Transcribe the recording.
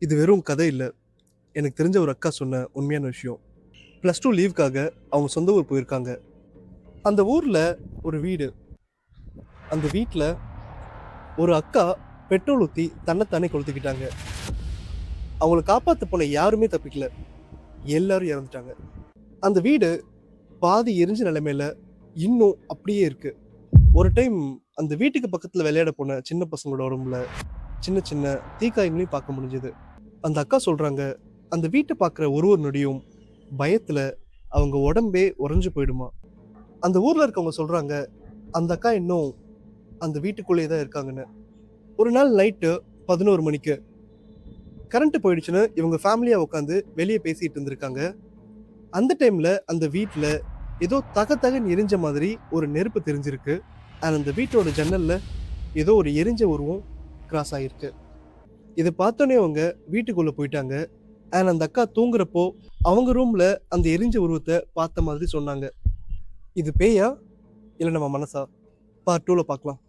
இது வெறும் கதை இல்லை, எனக்கு தெரிஞ்ச ஒரு அக்கா சொன்ன உண்மையான விஷயம். +2 லீவுக்காக அவங்க சொந்த ஊர் போயிருக்காங்க. அந்த ஊரில் ஒரு வீடு. அந்த வீட்டில் ஒரு அக்கா பெட்ரோல் ஊற்றி தன்னைத்தானே கொளுத்திக்கிட்டாங்க. அவங்கள காப்பாற்ற போன யாருமே தப்பிக்கல, எல்லாரும் இறந்துட்டாங்க. அந்த வீடு பாதி எரிஞ்ச நிலைமையில இன்னும் அப்படியே இருக்கு. ஒரு டைம் அந்த வீட்டுக்கு பக்கத்தில் விளையாட போன சின்ன பசங்களோட உடம்புல சின்ன சின்ன தீக்காயங்களையும் பார்க்க முடிஞ்சது. அந்த அக்கா சொல்றாங்க, அந்த வீட்டை பார்க்குற ஒரு ஒரு நொடியும் பயத்துல அவங்க உடம்பே உறைஞ்சு போயிடுமா. அந்த ஊர்ல இருக்கவங்க சொல்றாங்க, அந்த அக்கா இன்னும் அந்த வீட்டுக்குள்ளேயே தான் இருக்காங்கன்னு. ஒரு நாள் நைட்டு 11 மணிக்கு கரண்ட் போயிடுச்சுன்னு இவங்க ஃபேமிலியா உட்காந்து வெளியே பேசிட்டு இருந்திருக்காங்க. அந்த டைம்ல அந்த வீட்டுல ஏதோ தகன்னு எரிஞ்ச மாதிரி ஒரு நெருப்பு தெரிஞ்சிருக்கு. அந்த வீட்டோட ஜன்னல்ல ஏதோ ஒரு எரிஞ்ச உருவம் கிராஸ் ஆகிருக்கு. இதை பார்த்தோன்னே அவங்க வீட்டுக்குள்ள போயிட்டாங்க. அந்த அக்கா தூங்குறப்போ அவங்க ரூம்ல அந்த எரிஞ்ச உருவத்தை பார்த்த மாதிரி சொன்னாங்க. இது பேயா இல்லை நம்ம மனசா? பார்ட் 2ல பார்க்கலாம்.